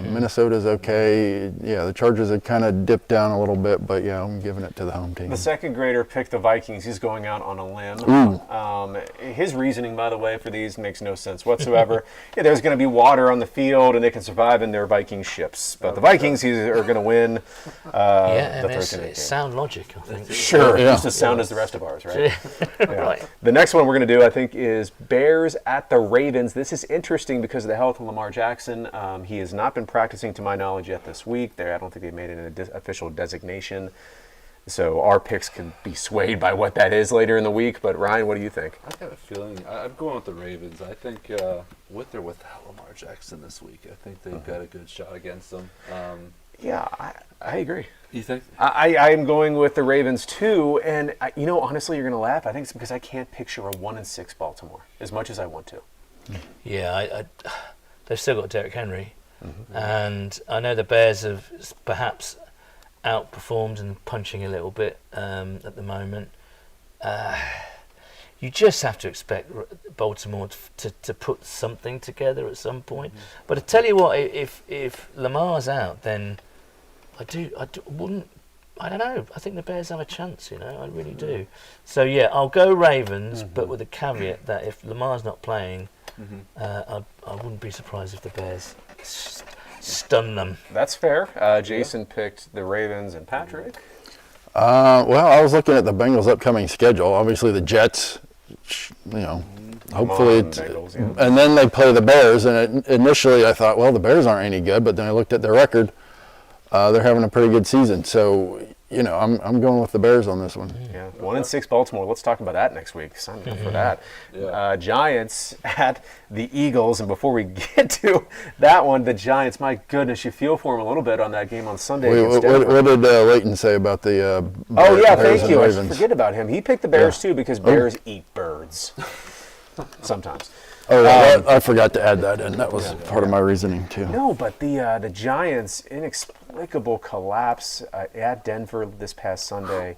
Minnesota's okay. Yeah, the Chargers have kind of dipped down a little bit, but yeah, I'm giving it to the home team. The second grader picked the Vikings. He's going out on a limb. His reasoning, by the way, for these makes no sense whatsoever. There's going to be water on the field, and they can survive in their Viking ships. But the Vikings are going to win the Thursday night game. It's sound logic, I think. Sure, Yeah. just as sound as the rest of ours, right? Right. The next one we're going to do, I think, is Bears at the Ravens. This is interesting because of the health of Lamar Jackson. He has not been practicing, to my knowledge, yet this week. I don't think they've made it an official designation. So our picks can be swayed by what that is later in the week. But Ryan, what do you think? I got a feeling I'm going with the Ravens. I think with or without Lamar Jackson this week, I think they've got a good shot against them. Yeah, I agree. You think? I am going with the Ravens too, and honestly, you're going to laugh. I think it's because I can't picture a 1-6 Baltimore as much as I want to. Yeah, they've still got Derrick Henry, and I know the Bears have perhaps outperformed and punching a little bit at the moment. You just have to expect Baltimore to put something together at some point. But I tell you what, if Lamar's out, then I don't know. I think the Bears have a chance. I really do. So yeah, I'll go Ravens, but with a caveat that if Lamar's not playing, I wouldn't be surprised if the Bears stun them. That's fair. Jason picked the Ravens, and Patrick. Well, I was looking at the Bengals' upcoming schedule. Obviously, the Jets, hopefully, Bengals, yeah. and then they play the Bears. And initially, I thought, well, the Bears aren't any good. But then I looked at their record. They're having a pretty good season. So, I'm going with the Bears on this one. Yeah, 1-6 Baltimore. Let's talk about that next week. Sign me up for that. Yeah. Giants at the Eagles, and before we get to that one, the Giants. My goodness, you feel for them a little bit on that game on Sunday. What did Leighton say about the? Oh yeah, Bears thank and you. I Ravens? forget about him. He picked the Bears too because Bears eat birds sometimes. Oh, yeah, I forgot to add that in. That was part of my reasoning too. No, but the Giants' inexplicable collapse at Denver this past Sunday.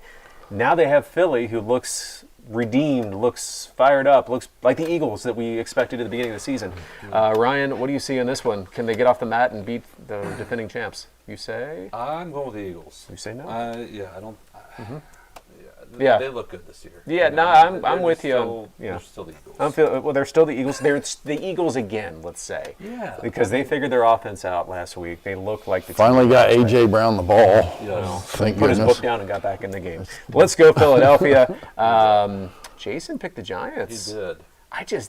Now they have Philly, who looks redeemed, looks fired up, looks like the Eagles that we expected at the beginning of the season. Ryan, what do you see in this one? Can they get off the mat and beat the defending champs? You say? I'm going with the Eagles. You say no? Yeah, I don't. Yeah. They look good this year. Yeah, no, I'm with you. They're still the Eagles. They're still the Eagles. They're the Eagles again, let's say. Yeah. Because they figured their offense out last week. They look like the Finally team got A.J. Brown the ball. Yeah. Thank put his goodness. book down and got back in the game. Let's go Philadelphia. Jason picked the Giants. He did.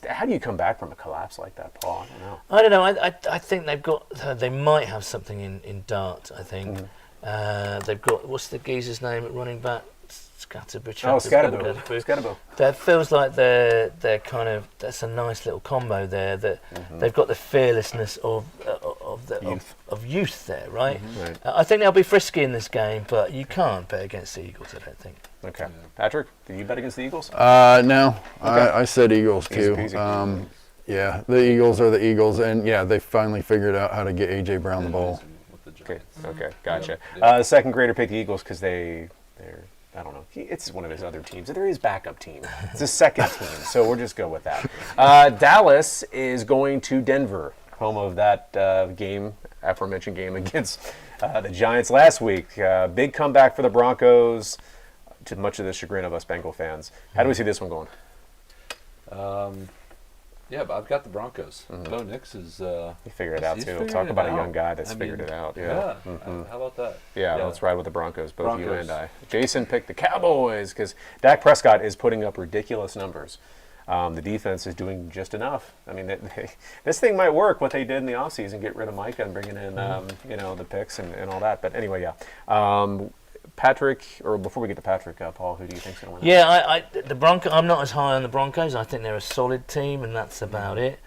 How do you come back from a collapse like that, Paul? I don't know. I don't know. I think they've got. They might have something in Dart. I think they've got. What's the geezer's name at running back? Scatterbox. That feels like they're kind of. That's a nice little combo there. That they've got the fearlessness of youth there, right? Right. I think they'll be frisky in this game, but you can't bet against the Eagles. I don't think. Okay. Patrick, did you bet against the Eagles? No, I said Eagles too. Easy peasy. Yeah, the Eagles are the Eagles, and yeah, they finally figured out how to get A.J. Brown the ball. Okay, gotcha. Second grader picked the Eagles because they're. I don't know. It's one of his other teams. They're his backup team. It's his second team, so we'll just go with that. Dallas is going to Denver, home of that aforementioned game against the Giants last week. Big comeback for the Broncos, to much of the chagrin of us Bengal fans. How do we see this one going? Yeah, but I've got the Broncos. Bo Nix is. He figured it out too. Talk about a young guy that's figured it out. Yeah. How about that? Yeah, let's ride with the Broncos, both you and I. Jason picked the Cowboys because Dak Prescott is putting up ridiculous numbers. The defense is doing just enough. I mean, this thing might work, what they did in the offseason, get rid of Micah and bringing in, the picks and all that. But anyway, yeah. Patrick, or before we get to Patrick, Paul, who do you think's going to win? Yeah, I'm not as high on the Broncos. I think they're a solid team, and that's about it.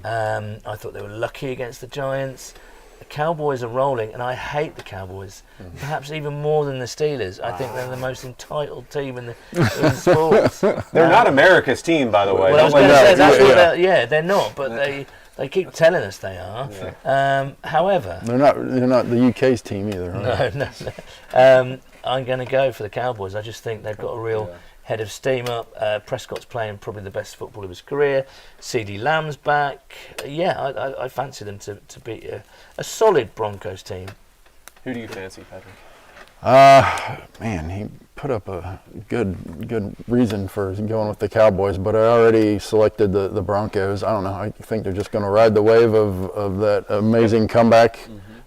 I thought they were lucky against the Giants. The Cowboys are rolling, and I hate the Cowboys, perhaps even more than the Steelers. I think they're the most entitled team in sports. They're not America's team, by the way. Well, I was going to say, they're not, but they keep telling us they are. Yeah. However, they're not the UK's team either. No. I'm going to go for the Cowboys. I just think they've got a real head of steam up. Prescott's playing probably the best football of his career. CD Lamb's back. I fancy them to beat a solid Broncos team. Who do you fancy, Patrick? Man, he put up a good reason for going with the Cowboys, but I already selected the Broncos. I don't know. I think they're just going to ride the wave of that amazing comeback,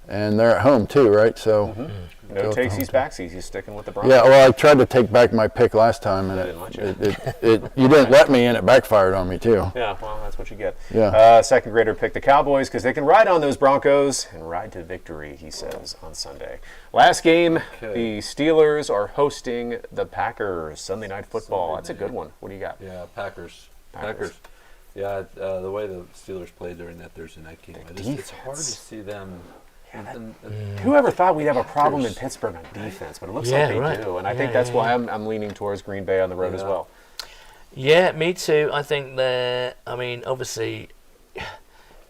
and they're at home too, right? So. No takesies, backsies. He's sticking with the Broncos. Yeah, well, I tried to take back my pick last time, and you didn't let me, and it backfired on me too. Yeah, well, that's what you get. Yeah. Second grader picked the Cowboys because they can ride on those Broncos and ride to victory, he says, on Sunday. Last game, the Steelers are hosting the Packers. Sunday Night Football. That's a good one. What do you got? Yeah, Packers. Yeah, the way the Steelers played during that Thursday night game, it's hard to see them. Whoever thought we'd have a problem in Pittsburgh on defense, but it looks like they do, and I think that's why I'm leaning towards Green Bay on the road as well. Yeah, me too. I think obviously,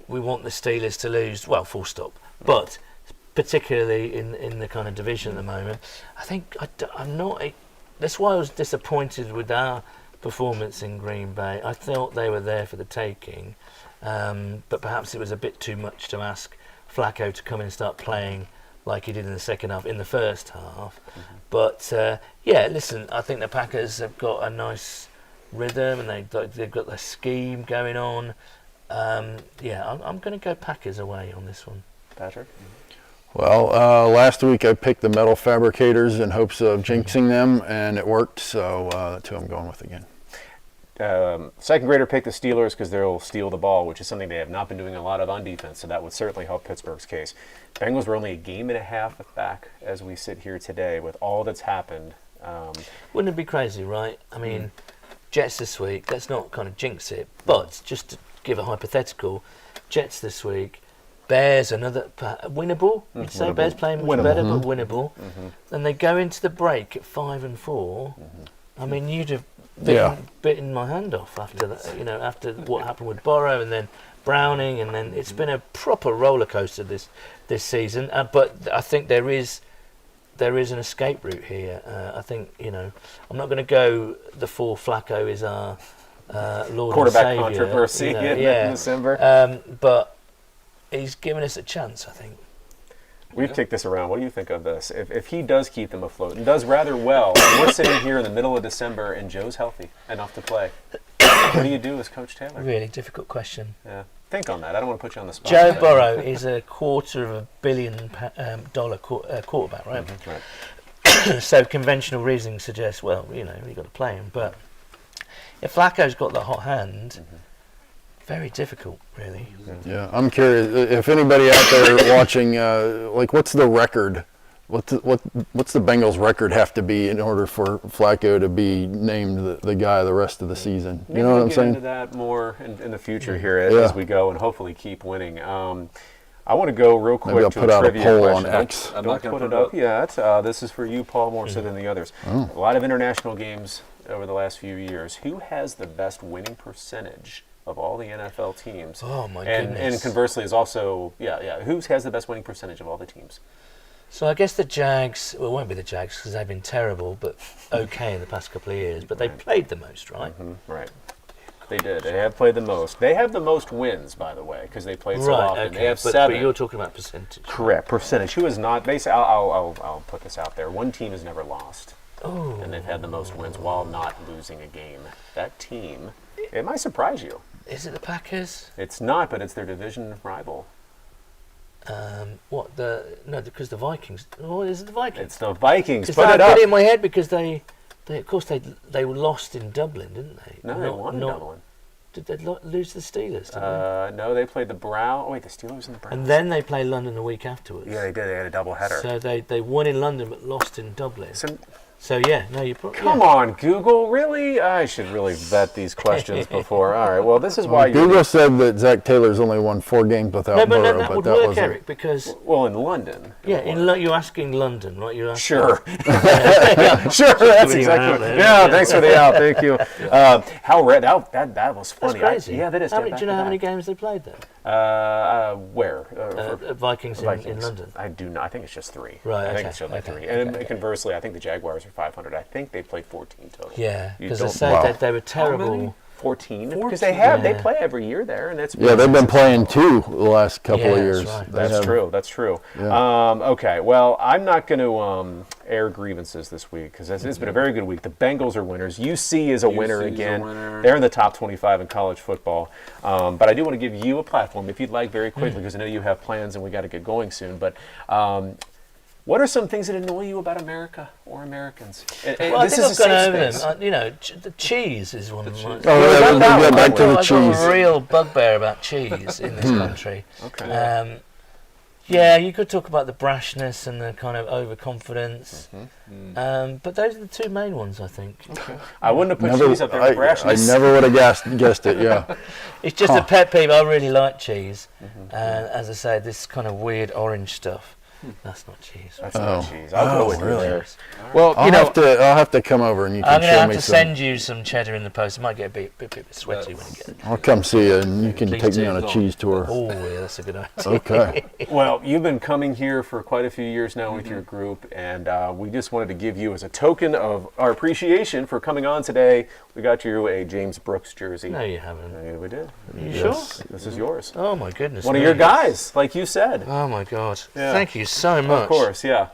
we want the Steelers to lose. Well, full stop. But particularly in the kind of division at the moment, I think I'm not. That's why I was disappointed with our performance in Green Bay. I thought they were there for the taking, but perhaps it was a bit too much to ask Flacco to come in and start playing like he did in the first half. But listen, I think the Packers have got a nice rhythm and they've got the scheme going on. I'm going to go Packers away on this one. Patrick? Well, last week I picked the Metal Fabricators in hopes of jinxing them, and it worked, so that's who I'm going with again. Second grader picked the Steelers because they'll steal the ball, which is something they have not been doing a lot of on defense, so that would certainly help Pittsburgh's case. Bengals were only a game and a half back as we sit here today with all that's happened. Wouldn't it be crazy, right? I mean, Jets this week, let's not kind of jinx it, but just to give a hypothetical, Jets this week, Bears another winnable. You'd say Bears playing much better, but winnable. And they go into the break at 5-4. I mean, you'd have bitten my hand off after that. After what happened with Borrow and then Browning, and then it's been a proper roller coaster this season. But I think there is an escape route here. I think I'm not going to go the full Flacco is our Lord quarterback and Savior, controversy in December. But he's given us a chance, I think. We've kicked this around. What do you think of this? If he does keep them afloat and does rather well, and we're sitting here in the middle of December and Joe's healthy enough to play, what do you do as Coach Taylor? Really difficult question. Yeah. Think on that. I don't want to put you on the spot. Joe Burrow is a $250 million quarterback, right? Mm-hmm. Right. So conventional reasoning suggests, well, you've got to play him. But if Flacco's got the hot hand, very difficult, really. Yeah, I'm curious if anybody out there watching, what's the record? What's the Bengals record have to be in order for Flacco to be named the guy the rest of the season? Maybe You know what I'm get saying? into that more in the future here as we go and hopefully keep winning. I want to go real quick Maybe I'll to put a out a trivia poll question. on X. Don't put it up yet. This is for you, Paul, more so than the others. Oh. A lot of international games over the last few years. Who has the best winning percentage of all the NFL teams? Oh, my and, goodness. And conversely is also, who has the best winning percentage of all the teams? So I guess the Jags, well, it won't be the Jags because they've been terrible, but okay in the past couple of years. But they played the most, right? Mm-hmm. Right. They did. They have played the most. They have the most wins, by the way, because they played so often. Okay. They have but 7. But you're talking about percentage. Correct. Percentage. Who is not? Basically, I'll put this out there. One team has never lost, and they've had the most wins while not losing a game. That team, it might surprise you. Is it the Packers? It's not, but it's their division rival. Because the Vikings. Oh, is it the Vikings? It's the Vikings. Because Put I it put up. it in my head because they were lost in Dublin, didn't they? No, they won in Dublin. Did they lose to the Steelers? Didn't No, they played the Browns. Oh, wait, the Steelers and the Browns. and then they play London the week afterwards. Yeah, they did. They had a doubleheader. So they won in London but lost in Dublin. So, You probably come on, Google. Really? I should really vet these questions before. All right. Well, this is why Google said that Zach Taylor's only won 4 games without No, but Burrow, that but would that work, wasn't. Eric, because Well, in London. you're asking London, right? You're asking, Sure. Sure, that's Putting you out exactly. there. Yeah, thanks for the out. Thank you. That was That's funny. crazy. Yeah, that is. Do you know how many games they played there? Where? Vikings in Vikings. London. I do not. I think it's just 3. Right, I think okay, it's just like okay, 3. And okay. conversely, I think the Jaguars are 500. I think they played 14 total. Yeah, You because they don't- said Wow. that they were How many? terrible. 14. 14. Because they Yeah. play every year there, and that's Yeah, they've been playing 2 the last couple Yeah, of that's years. right. They That's have- true. That's true. Yeah. Okay. Well, I'm not going to air grievances this week because it's been a very good week. The Bengals are winners. UC is a winner UC is a again. winner. They're in the top 25 in college football. But I do want to give you a platform, if you'd like, very quickly, because I know you have plans and we got to get going soon. But what are some things that annoy you about America or Americans? Well, This I is a think I've gone safe over space. them. The cheese is one of my. Oh, yeah, we go back to the I've got cheese. a real bugbear about cheese in this country. Okay. You could talk about the brashness and the kind of overconfidence, but those are the 2 main ones, I think. I wouldn't have put cheese up there with I brashness. never would have guessed it, yeah. It's just a pet peeve. I really like cheese, and as I say, this kind of weird orange stuff. That's not cheese. That's not cheese. I'll go with you really? there. Well, I'll have to come over and you I'm can going to show have me to some. send you some cheddar in the post. It might get a bit sweaty when you get it. I'll come see you and you can Please take me do. on a cheese tour. Oh, yeah, that's a good idea. Okay. Well, you've been coming here for quite a few years now with your group, and we just wanted to give you, as a token of our appreciation for coming on today, we got you a James Brooks jersey. No, you haven't. Yeah, we did. You Yes. sure? This is yours. Oh, my goodness. One of me. your guys, like you said. Oh, my God. Yeah. Thank you so much. Of course, yeah.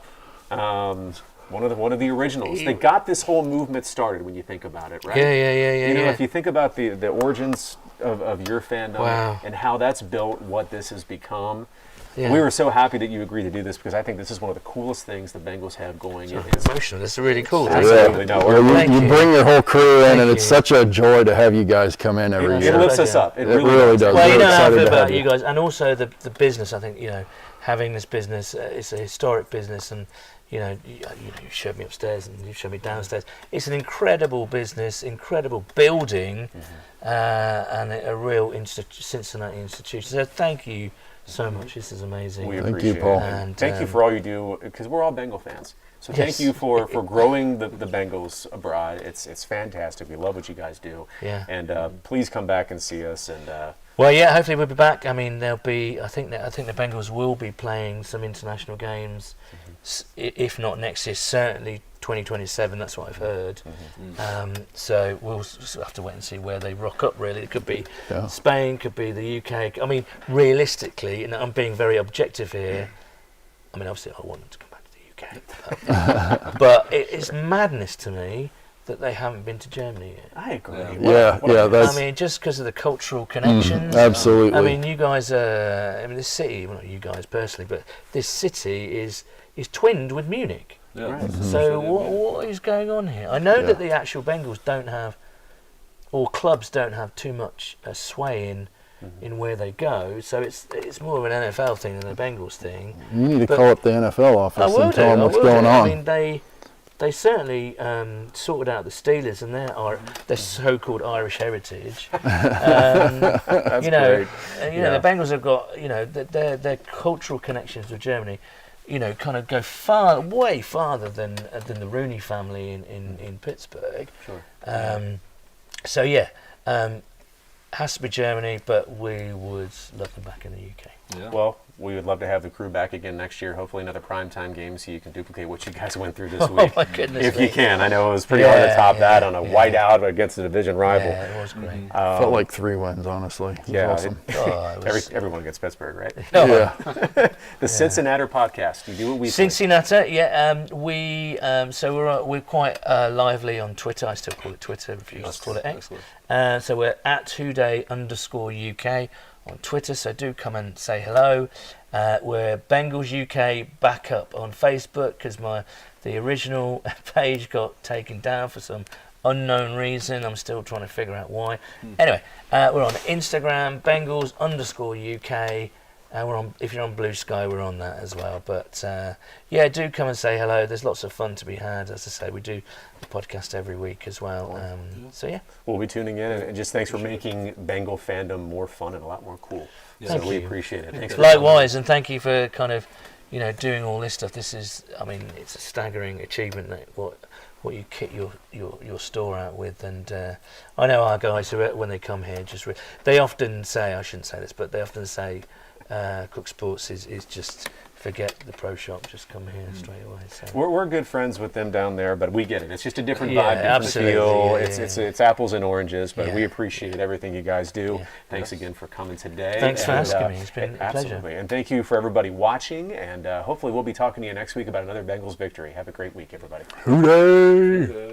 One of the originals. They got this whole movement started when you think about it, right? Yeah. You know, if you think about the origins of your fandom Wow. and how that's built, what this has become. Yeah. We were so happy that you agreed to do this because I think this is one of the coolest things the Bengals have going. It's emotional. That's really cool. Yeah. Thank Absolutely. you. No, Well, Thank you you. bring your whole crew in, Thank and it's you. such a joy to have you guys come in every It year. lifts us up. It It really, really does. Well, We're you know how I excited feel to have about you guys, and also the business. I think having this business, it's a historic business, and you showed me upstairs and you showed me downstairs. It's an incredible business, incredible building, and a real Cincinnati institution. So thank you so much. This is amazing. We Thank you, appreciate Paul. it. And, Thank you for all you do, because we're all Bengal fans. So thank Yes. you for growing the Bengals abroad. It's fantastic. We love what you guys do. Yeah. And please come back and see us. And Well, yeah, hopefully we'll be back. I mean, there'll be. I think the Bengals will be playing some international games, if not next year, certainly 2027. That's what I've heard. So we'll have to wait and see where they rock up. Really, it could be Spain, could be the UK. I mean, realistically, and I'm being very objective here. I mean, obviously, I want them to come back to the UK, but it's madness to me that they haven't been to Germany yet. I agree. Yeah, that's. I mean, just because of the cultural connections. Absolutely. I mean, you guys are. I mean, this city. Well, not you guys personally, but this city is twinned with Munich. Yeah. Right. So what is going on here? I know that the actual Bengals don't have, or clubs don't have too much sway in where they go. So it's more of an NFL thing than a Bengals thing. You need to call up the NFL I office will and do. tell them I what's will going do. on. I mean, they certainly sorted out the Steelers and their so-called Irish heritage. That's you know, great. the Bengals have got their cultural connections with Germany. Kind of go way farther than the Rooney family in Pittsburgh. Sure. So yeah, has to be Germany, but we would love them back in the UK. Yeah. Well, we would love to have the crew back again next year. Hopefully, another primetime game, so you can duplicate what you guys went through this week. Oh my goodness! If you can. I know it was pretty hard to top that on a yeah. whiteout against a division rival. Yeah, it was great. Felt like 3 wins, honestly. It was awesome. Oh, it was, Everyone gets Pittsburgh, right? Yeah. The Cincinnati podcast. You do what we say. Cincinnati, yeah. We're quite lively on Twitter. I still call it Twitter. If you guys call it X. So we're at @today_UK on Twitter. So do come and say hello. We're Bengals UK backup on Facebook because the original page got taken down for some unknown reason. I'm still trying to figure out why. Anyway, we're on Instagram, Bengals_UK. We're on. If you're on Blue Sky, we're on that as well. But yeah, do come and say hello. There's lots of fun to be had. As I say, we do a podcast every week as well. So yeah, we'll be tuning in, and just thanks for making Bengal fandom more fun and a lot more cool. Yeah. So Thank we you. appreciate it. Thanks for Likewise, and thank you for kind of doing all this stuff. This is, I mean, it's a staggering achievement that what you kit your store out with. And I know our guys when they come here, they often say, I shouldn't say this, but they often say Koch Sports is just forget the pro shop, just come here straight away. So. We're good friends with them down there, but we get it. It's just a different Yeah, vibe, different absolutely. feel. Yeah, It's apples and oranges, but Yeah. we appreciate everything you guys do. Yeah. Thanks again for coming today. Thanks for And, asking me. It's been a pleasure. Absolutely. And thank you for everybody watching, and hopefully we'll be talking to you next week about another Bengals victory. Have a great week, everybody. Hooray!